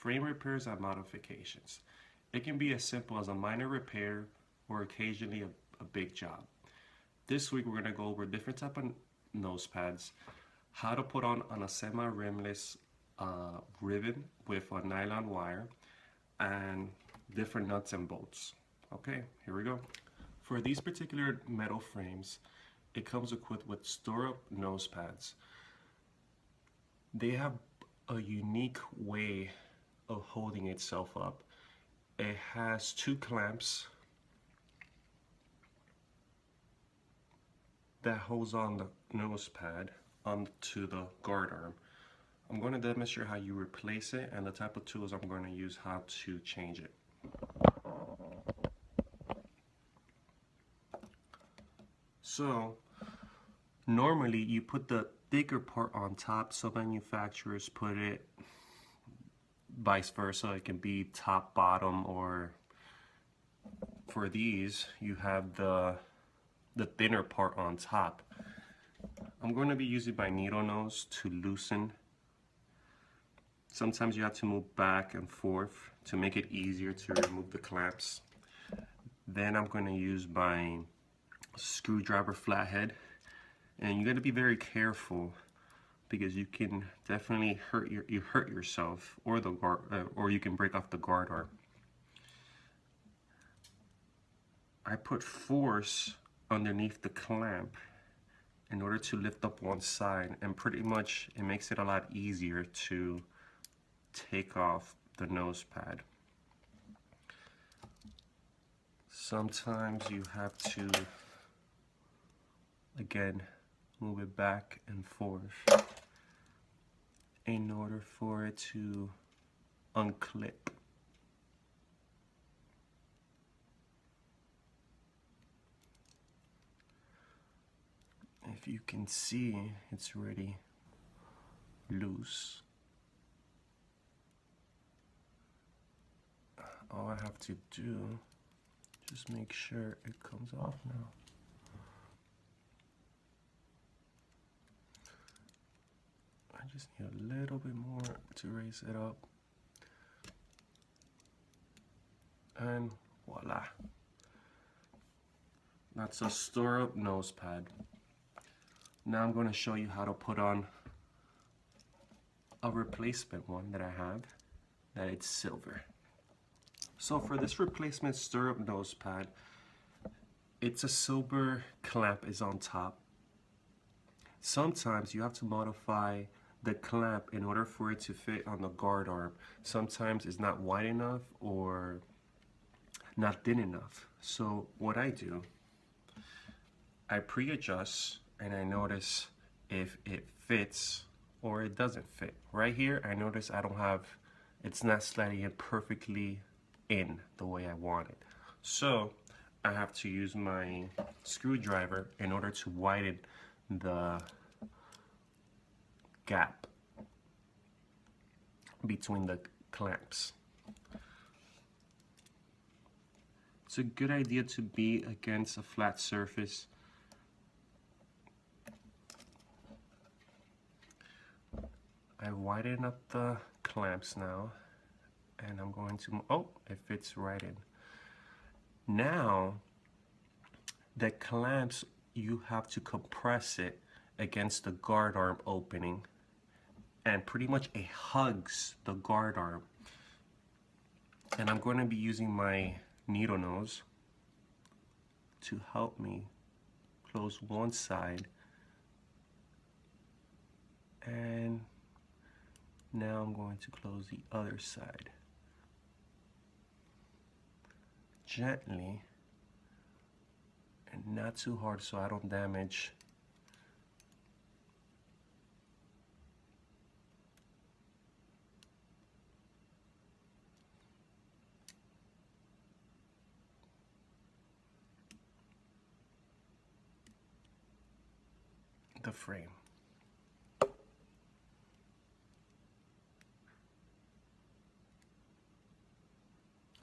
frame repairs and modifications. It can be as simple as a minor repair or occasionally a big job. This week we're going to go over different type of nose pads, how to put on a semi-rimless ribbon with a nylon wire, and different nuts and bolts. Okay, here we go. For these particular metal frames, it comes equipped with Stirrup nose pads. They have a unique way of holding itself up. It has two clamps that holds on the nose pad onto the guard arm. I'm going to demonstrate how you replace it and the type of tools I'm going to use how to change it. So normally you put the thicker part on top, so manufacturers put it vice versa. It can be top bottom, or for these you have the thinner part on top. I'm going to be using my needle nose to loosen. Sometimes you have to move back and forth to make it easier to remove the clamps. Then I'm going to use my screwdriver flathead, and you got to be very careful because you can definitely hurt yourself or the guard, or you can break off the guard arm. I put force underneath the clamp in order to lift up one side, and pretty much it makes it a lot easier to take off the nose pad. Sometimes you have to, again, move it back and forth in order for it to unclip. If you can see, it's already loose. All I have to do, just make sure it comes off now. I just need a little bit more to raise it up. And voila. That's a Stirrup nose pad. Now I'm going to show you how to put on a replacement one that I have, that it's silver. So for this replacement Stirrup nose pad, it's a silver clamp is on top. Sometimes you have to modify the clamp in order for it to fit on the guard arm. Sometimes it's not wide enough or not thin enough. So what I do, I pre-adjust and I notice if it fits or it doesn't fit. Right here I notice I don't have, it's not sliding in perfectly in the way I want it. So I have to use my screwdriver in order to widen the gap between the clamps. It's a good idea to be against a flat surface. I widen up the clamps now, and I'm going to, oh, it fits right in. Now, the clamps, you have to compress it against the guard arm opening, and pretty much it hugs the guard arm. And I'm going to be using my needle nose to help me close one side, and now I'm going to close the other side. Gently and not too hard so I don't damage the frame.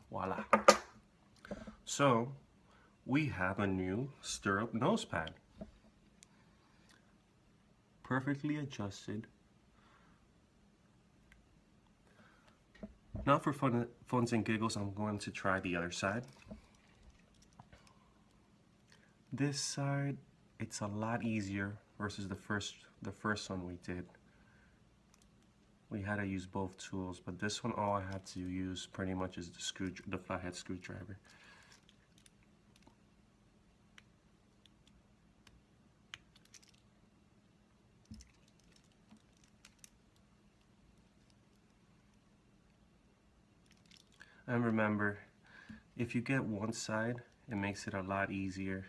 Voila. So we have a new Stirrup nose pad. Perfectly adjusted. Now for funs and giggles, I'm going to try the other side. This side, it's a lot easier versus the first one we did. We had to use both tools, but this one all I had to use pretty much is the flathead screwdriver. And remember, if you get one side, it makes it a lot easier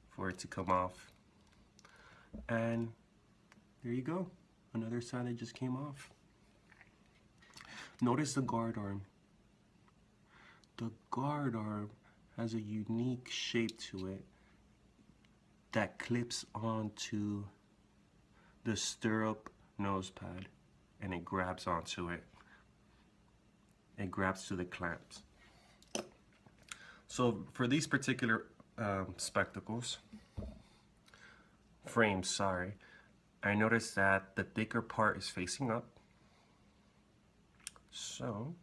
for it to come off. And there you go, another side that just came off. Notice the guard arm. The guard arm has a unique shape to it that clips onto the stirrup nose pad, and it grabs onto it. It grabs to the clamps. So for these particular frames, sorry, I noticed that the thicker part is facing up. So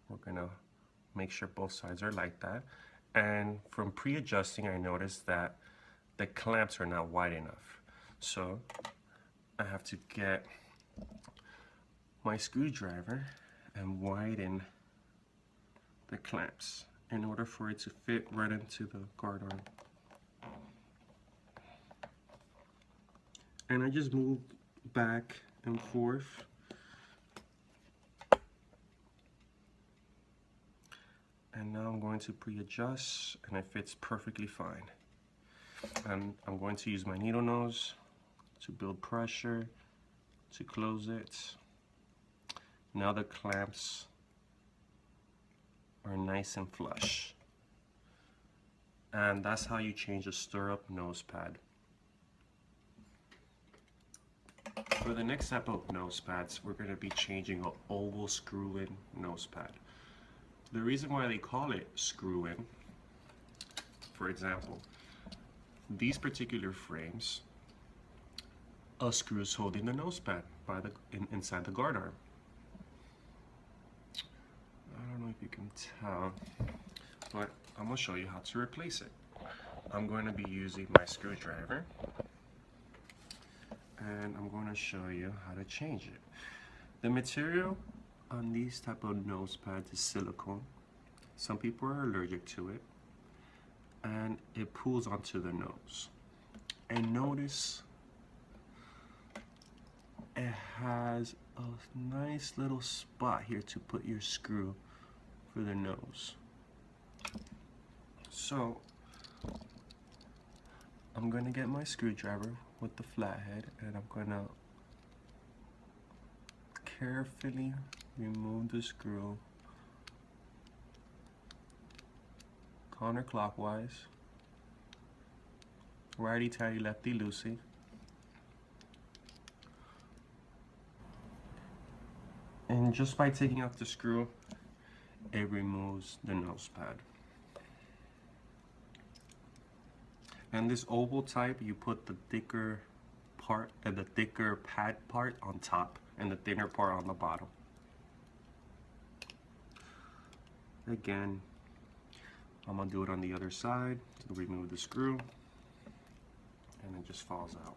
we're gonna make sure both sides are like that. And from pre-adjusting, I noticed that the clamps are not wide enough. So I have to get my screwdriver and widen the clamps in order for it to fit right into the guard arm. And I just moved back and forth. And now I'm going to pre-adjust, and it fits perfectly fine. And I'm going to use my needle nose to build pressure, to close it. Now the clamps are nice and flush. And that's how you change a stirrup nose pad. For the next type of nose pads, we're going to be changing an oval screw-in nose pad. The reason why they call it screw-in, for example, these particular frames, a screw is holding the nose pad by inside the guard arm. I don't know if you can tell, but I'm going to show you how to replace it. I'm going to be using my screwdriver, and I'm going to show you how to change it. The material on these type of nose pads is silicone. Some people are allergic to it, and it pulls onto the nose. And notice it has a nice little spot here to put your screw for the nose. So I'm going to get my screwdriver with the flathead, and I'm going to carefully remove the screw counterclockwise, righty-tighty, lefty-loosey. And just by taking off the screw, it removes the nose pad. And this oval type, you put the thicker part and the thicker pad part on top and the thinner part on the bottom. Again, I'm gonna do it on the other side to remove the screw, and it just falls out.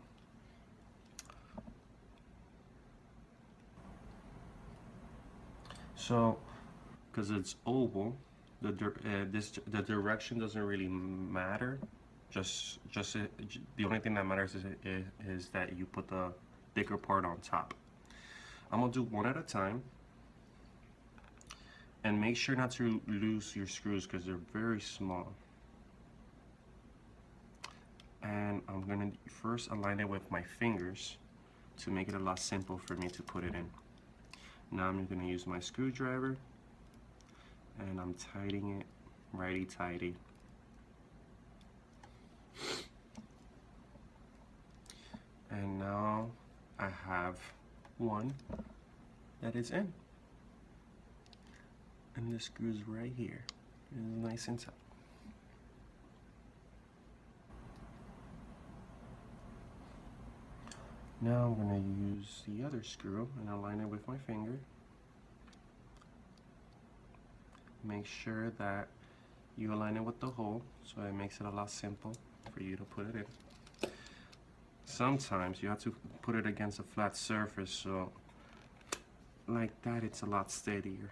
So, because it's oval, the direction doesn't really matter. The only thing that matters is that you put the thicker part on top. I'm gonna do one at a time, and make sure not to lose your screws because they're very small. And I'm gonna first align it with my fingers to make it a lot simpler for me to put it in. Now I'm gonna use my screwdriver, and I'm tightening it righty-tighty. And now I have one that is in. And the screw's right here. It's nice and tight. Now I'm going to use the other screw and align it with my finger. make sure that you align it with the hole, so it makes it a lot simple for you to put it in. Sometimes you have to put it against a flat surface, so like that it's a lot steadier.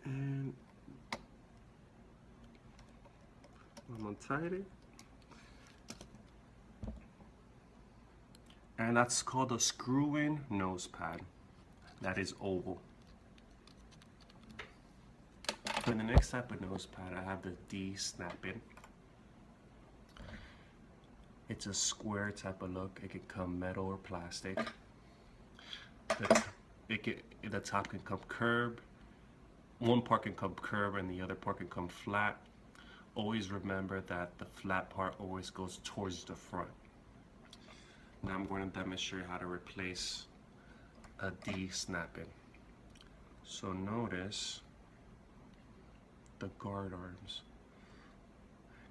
And I'm untied it. And that's called a screw-in nose pad. That is oval. For the next type of nose pad, I have the D snap-in. It's a square type of look. It could come metal or plastic. The top can come curved. One part can come curved and the other part can come flat. Always remember that the flat part always goes towards the front. Now I'm going to demonstrate how to replace a D snap-in. So notice the guard arms.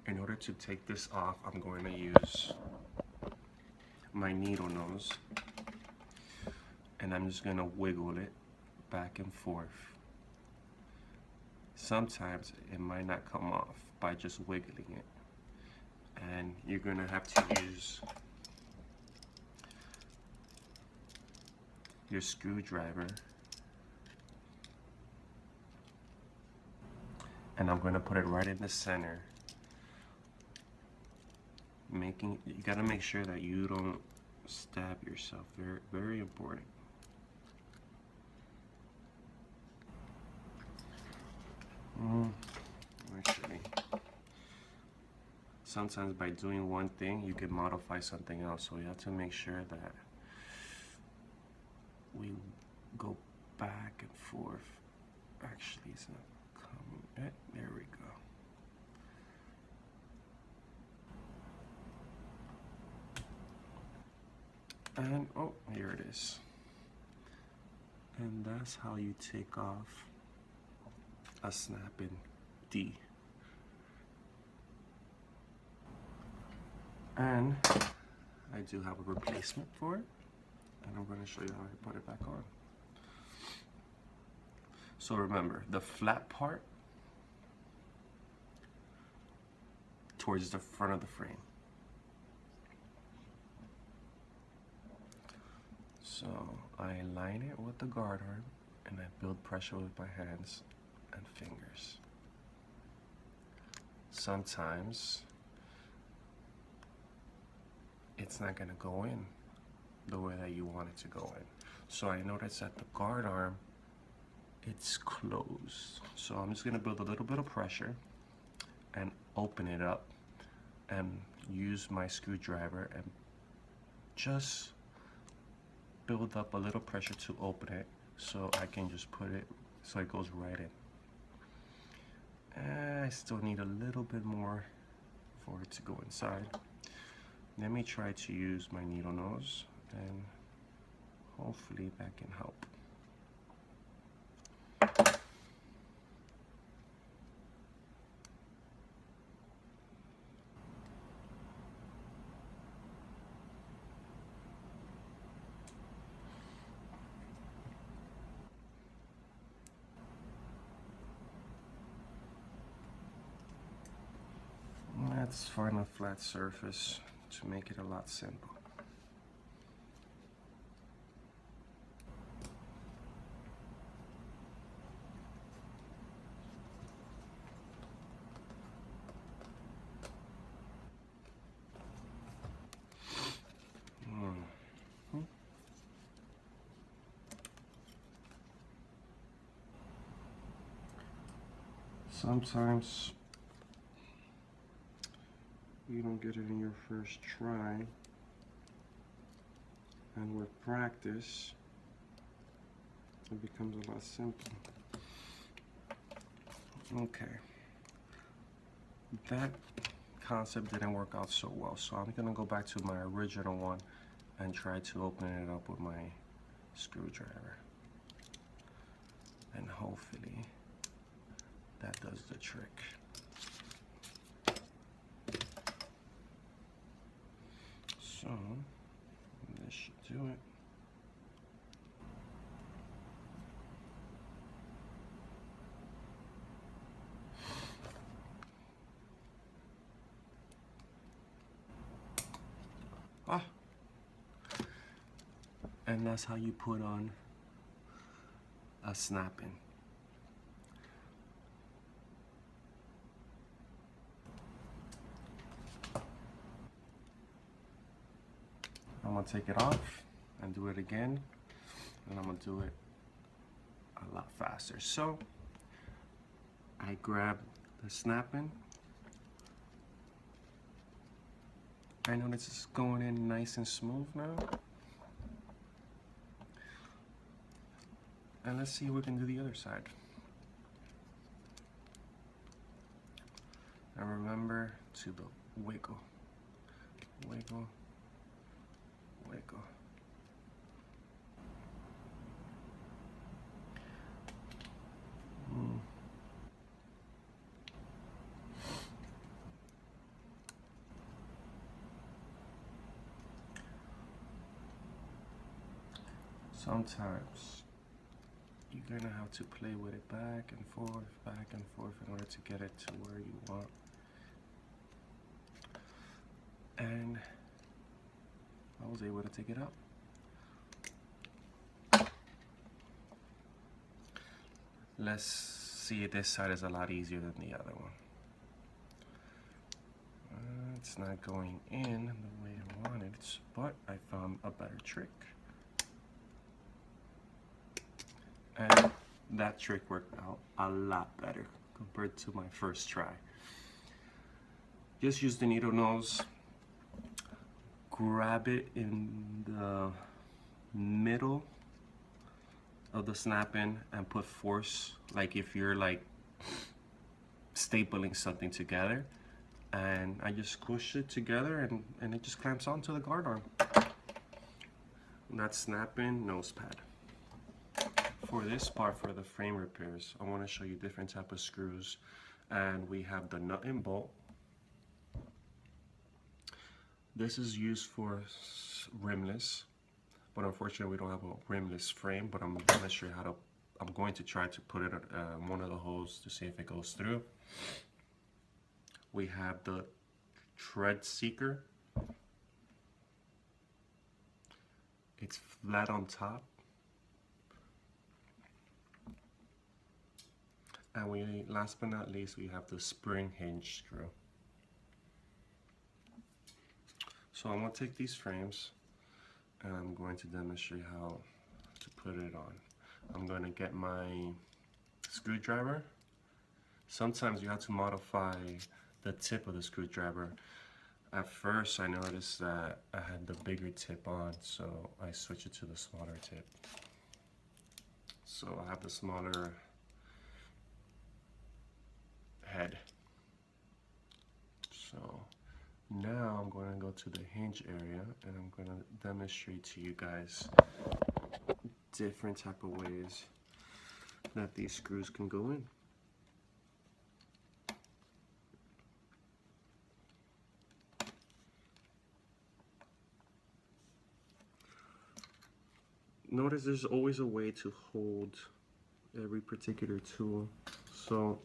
In order to take this off, I'm going to use my needle nose, and I'm just going to wiggle it back and forth. Sometimes it might not come off by just wiggling it, and you're going to have to use your screwdriver, and I'm going to put it right in the center. You gotta make sure that you don't stab yourself. Very, very important. Actually, sometimes by doing one thing, you can modify something else. So we have to make sure that we go back and forth. Actually, it's not coming. There we go. And oh, here it is. And that's how you take off a snap-in D. And I do have a replacement for it, and I'm going to show you how I put it back on. So remember, the flat part towards the front of the frame. So I align it with the guard arm, and I build pressure with my hands and fingers. Sometimes it's not going to go in the way that you want it to go in. So I notice that the guard arm, it's closed. So I'm just going to build a little bit of pressure and open it up and use my screwdriver and just build up a little pressure to open it, so I can just put it so it goes right in. I still need a little bit more for it to go inside. Let me try to use my needle nose, and hopefully that can help. Let's find a flat surface to make it a lot simpler. Sometimes you don't get it in your first try, and with practice it becomes a lot simpler. Okay, that concept didn't work out so well, so I'm gonna go back to my original one and try to open it up with my screwdriver, and hopefully that does the trick. So this should do it. Ah. And that's how you put on a snap-in. I'm gonna take it off and do it again, and I'm gonna do it a lot faster. So I grab the snap-in. I notice it's going in nice and smooth now. And let's see if we can do the other side. And remember to the wiggle, wiggle, wiggle. Sometimes you're gonna have to play with it back and forth in order to get it to where you want. And I was able to take it out. Let's see, this side is a lot easier than the other one. It's not going in the way I wanted, but I found a better trick. And that trick worked out a lot better compared to my first try. Just use the needle nose, grab it in the middle of the snap-in and put force, like if you're like stapling something together, and I just squish it together and it just clamps onto the guard arm. That's snap-in nose pad. For this part, for the frame repairs, I want to show you different type of screws, and we have the nut and bolt. This is used for rimless, but unfortunately we don't have a rimless frame, but I'm going to try to put it in one of the holes to see if it goes through. We have the thread seeker. It's flat on top. And last but not least, we have the spring hinge screw. So I'm going to take these frames and I'm going to demonstrate how to put it on. I'm going to get my screwdriver. Sometimes you have to modify the tip of the screwdriver. At first I noticed that I had the bigger tip on, so I switched it to the smaller tip. So I have the smaller head. So now I'm going to go to the hinge area and I'm going to demonstrate to you guys different type of ways that these screws can go in. Notice there's always a way to hold every particular tool. So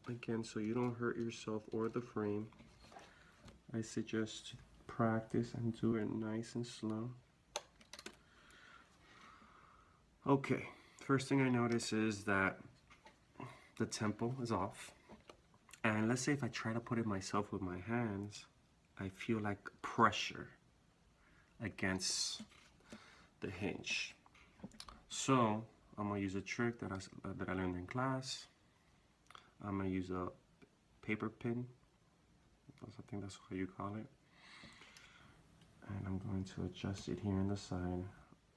again, so you don't hurt yourself or the frame, I suggest practice and do it nice and slow. Okay, first thing I notice is that the tempo is off. And let's say if I try to put it myself with my hands, I feel like pressure against the hinge. So I'm gonna use a trick that I learned in class. I'm gonna use a paper pin. I think that's what you call it. And I'm going to adjust it here on the side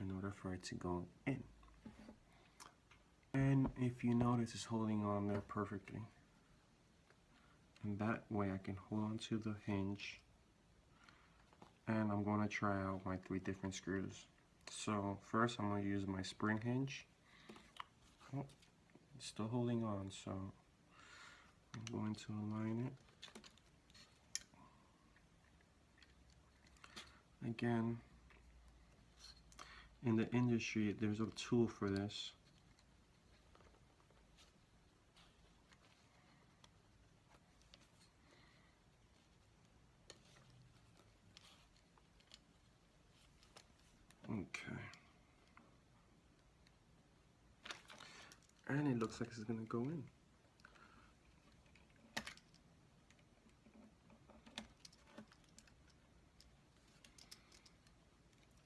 in order for it to go in. And if you notice, it's holding on there perfectly. And that way I can hold on to the hinge. And I'm going to try out my 3 different screws. So first I'm going to use my spring hinge. Oh, It's still holding on, so I'm going to align it. Again, in the industry, there's a tool for this. Okay. And it looks like it's gonna go in.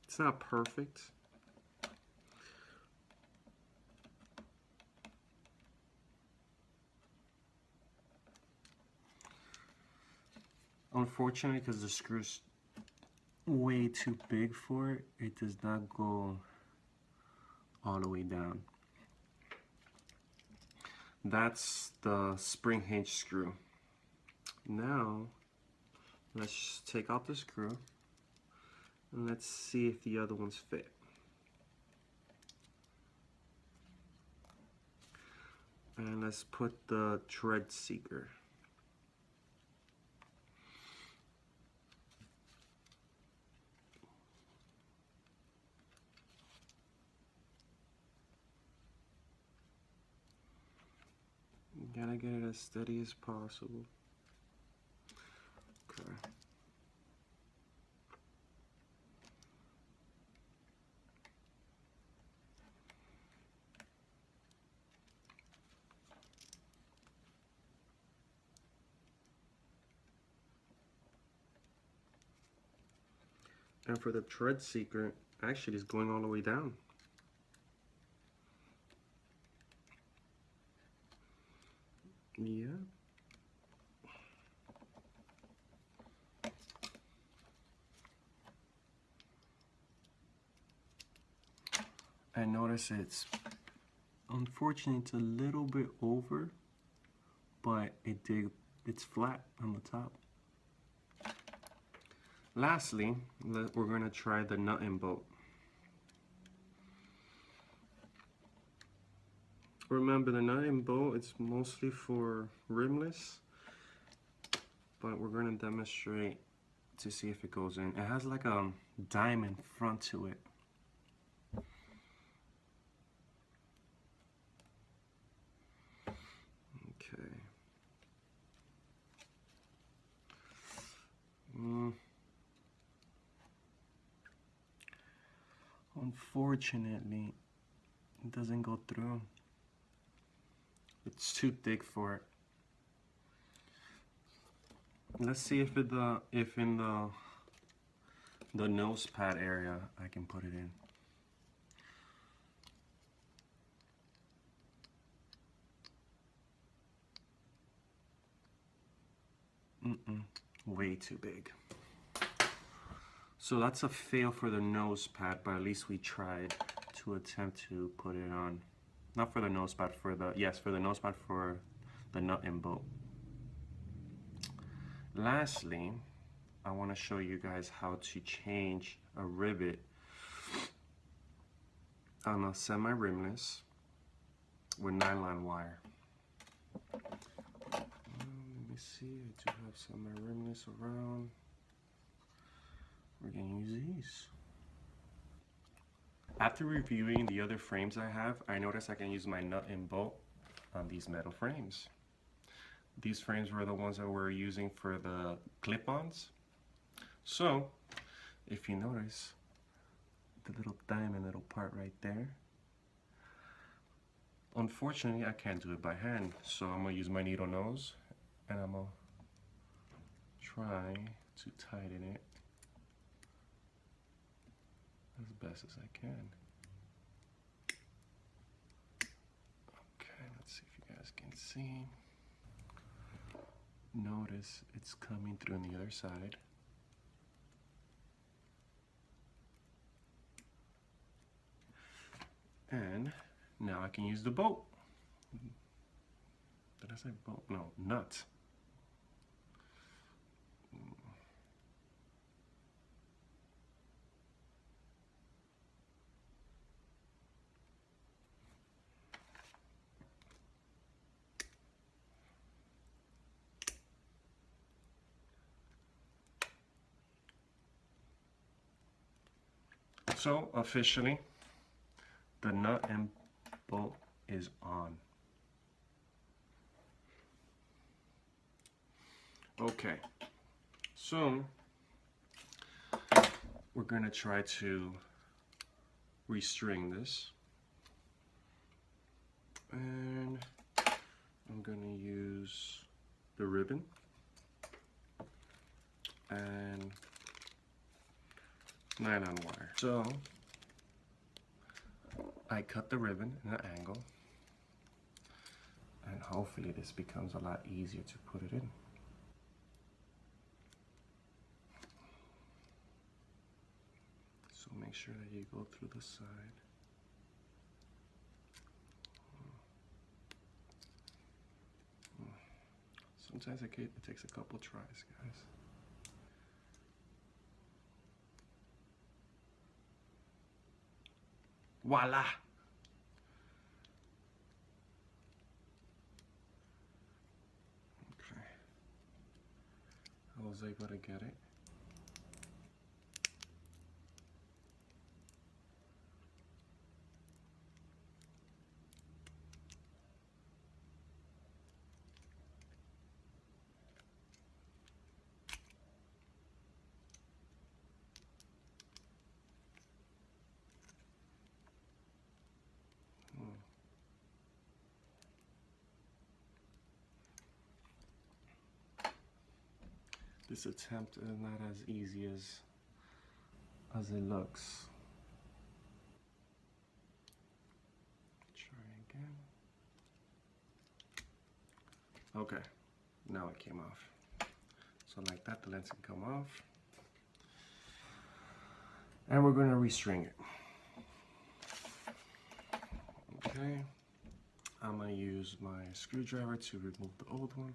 It's not perfect. Unfortunately, because the screw's way too big for it, it does not go all the way down. That's the spring hinge screw. Now, let's just take out the screw and let's see if the other ones fit. And let's put the thread seeker. You gotta get it as steady as possible. Okay. And for the thread seeker, actually it's going all the way down. Yeah. I notice unfortunately it's a little bit over, but it's flat on the top. Lastly, we're going to try the nut and bolt. Remember, the nut and bolt, it's mostly for rimless, but we're going to demonstrate to see if it goes in. It has like a diamond front to it. Okay. Unfortunately, it doesn't go through. It's too thick for it. Let's see if in the nose pad area I can put it in. Way too big. So that's a fail for the nose pad, but at least we tried to attempt to put it on. Not for the nose pad, for the nose pad for the nut and bolt. Lastly, I want to show you guys how to change a rivet on a semi-rimless with nylon wire. Let me see, I do have semi-rimless around. We're gonna use these. After reviewing the other frames I have, I noticed I can use my nut and bolt on these metal frames. These frames were the ones that we're using for the clip-ons. So, if you notice, the little diamond little part right there, unfortunately I can't do it by hand, so I'm gonna use my needle nose and I'm gonna try to tighten it as best as I can. Okay, let's see if you guys can see. Notice it's coming through on the other side. And now I can use the bolt. Did I say bolt? No, nut. So officially, the nut and bolt is on. Okay, so we're gonna try to restring this, and I'm gonna use the ribbon and nylon wire. So I cut the ribbon in an angle, and hopefully this becomes a lot easier to put it in. So make sure that you go through the side. Sometimes it takes a couple tries, guys. Voila! Okay. I was able to get it. This attempt is not as easy as it looks. Try again. Okay, now it came off. So like that, the lens can come off. And we're gonna restring it. Okay, I'm gonna use my screwdriver to remove the old one.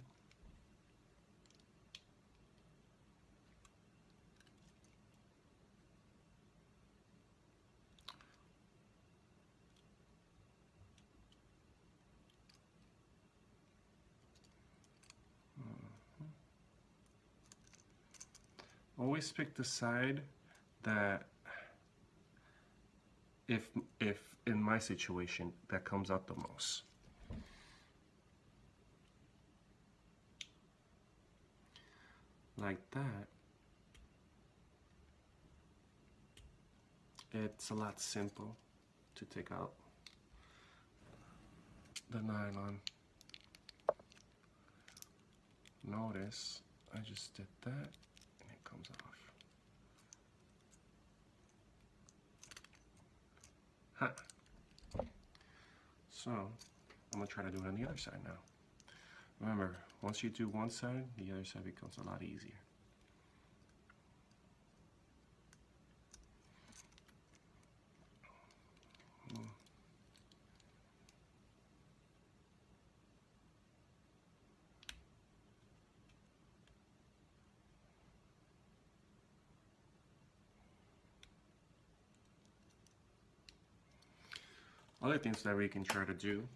Always pick the side that, if in my situation, that comes out the most. Like that. It's a lot simple to take out the nylon. Notice I just did that and it comes off. Ha! So I'm gonna try to do it on the other side now. Remember, once you do one side, the other side becomes a lot easier. Other things that we can try to do,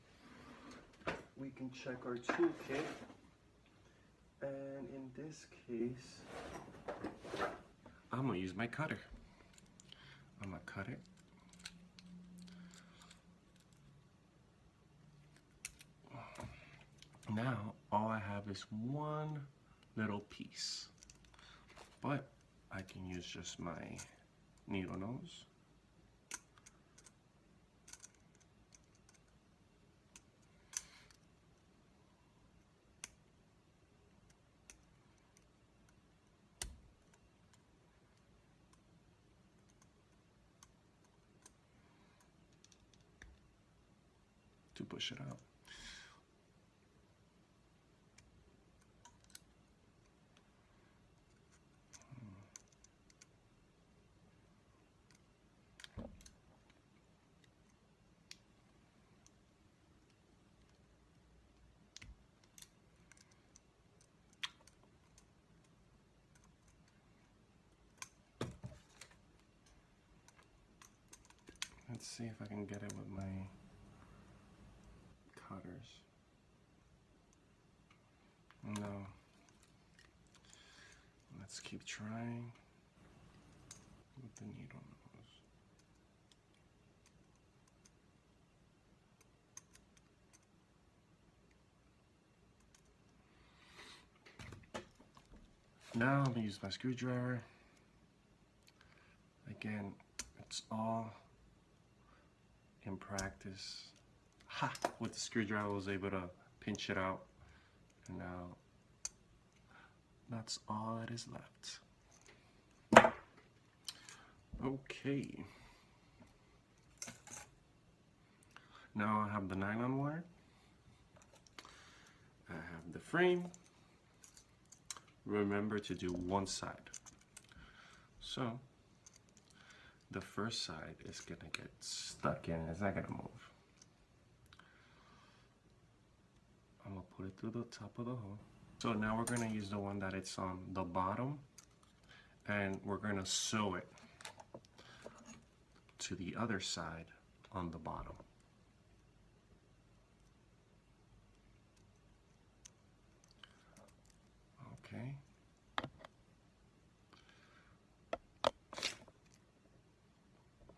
we can check our toolkit, and in this case, I'm gonna use my cutter. I'm gonna cut it. Now, all I have is one little piece, but I can use just my needle nose. To push it out. Let's see if I can get it with my cutters. No. Let's keep trying with the needle nose. Now I'm gonna use my screwdriver. Again, it's all in practice. Ha! With the screwdriver I was able to pinch it out. And now that's all that is left. Okay. Now I have the nylon wire. I have the frame. Remember to do one side. So the first side is gonna get stuck in, it's not gonna move. I'm gonna put it through the top of the hole. So now we're gonna use the one that it's on the bottom, and we're gonna sew it to the other side on the bottom. Okay.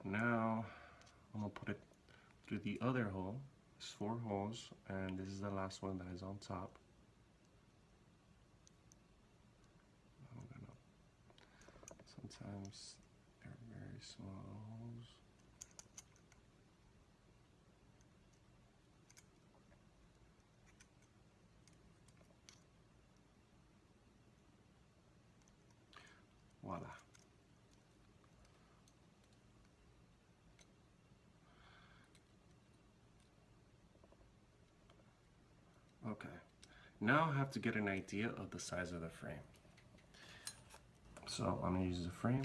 Now I'm gonna put it through the other hole. It's 4 holes, and this is the last one that is on top. Sometimes they're very small holes. Voila. Okay, now I have to get an idea of the size of the frame. So I'm going to use the frame.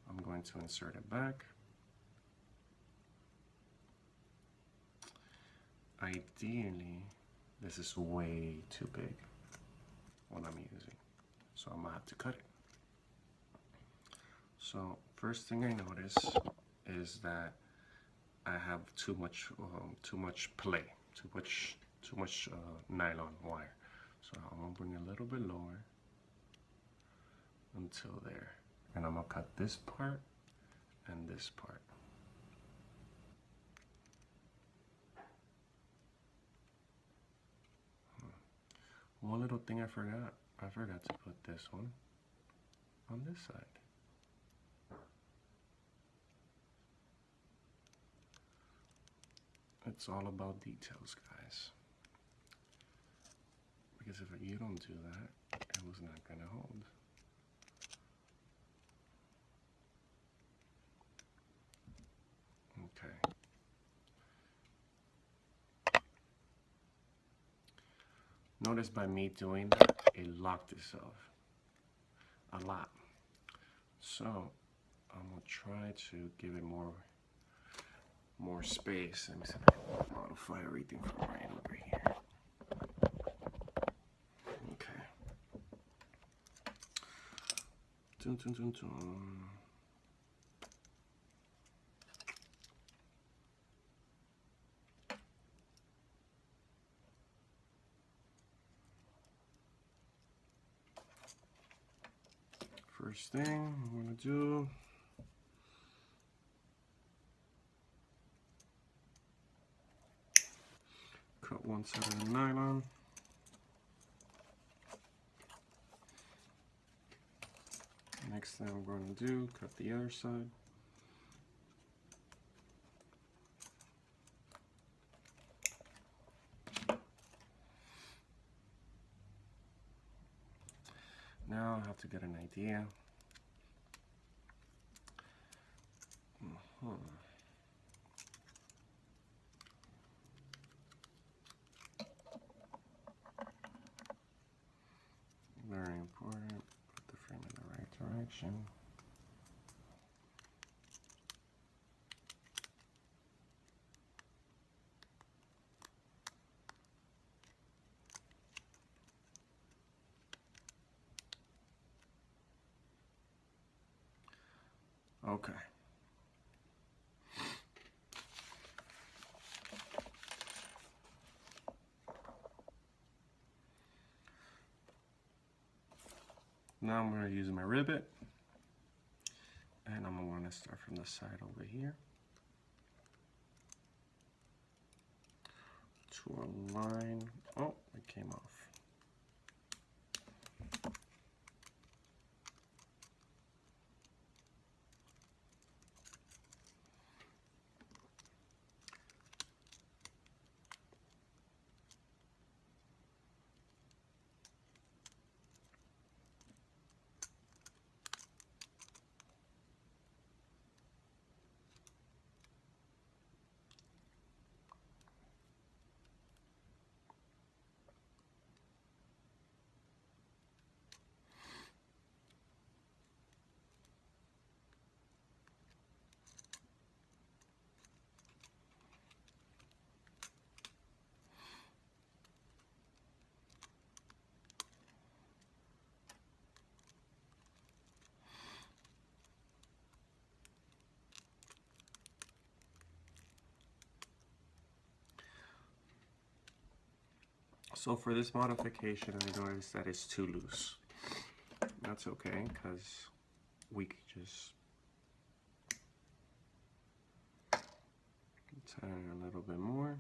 I'm going to insert it back. Ideally, this is way too big, what I'm using. So I'm going to have to cut it. So first thing I notice is that I have too much play, too much nylon wire. So I'm gonna bring it a little bit lower until there, and I'm gonna cut this part and this part. One little thing I forgot to put this one on this side. It's all about details, guys. Because if you don't do that, it was not gonna hold. Okay. Notice by me doing that, it locked itself a lot. So I'm gonna try to give it more space. Let me see if I can modify everything from right over here. Okay. Dun, dun, dun, dun. First thing I'm gonna do, cut one side of the nylon. Next thing I'm going to do, cut the other side. Now I have to get an idea. Very important, put the frame in the right direction. Okay. Now I'm going to use my rivet, and I'm going to start from the side over here to align. Oh, it came off. So for this modification, I noticed that it's too loose. That's okay, because we could just tighten it a little bit more.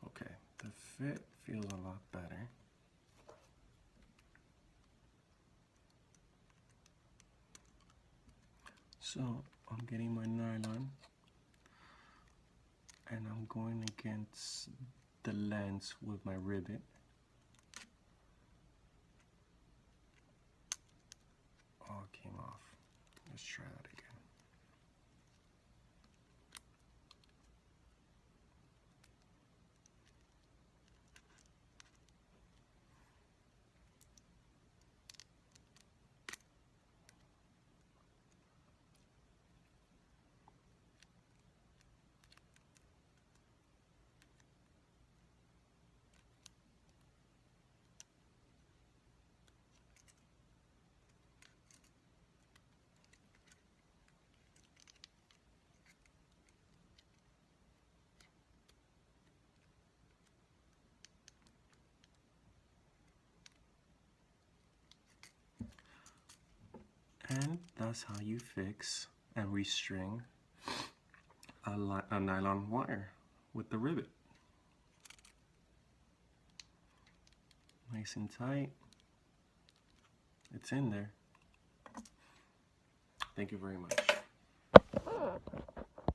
Okay, the fit feels a lot better. So I'm getting my nylon and I'm going against the lens with my rivet. Oh, it came off. Let's try that again. And that's how you fix and restring a nylon wire with the rivet. Nice and tight. It's in there. Thank you very much.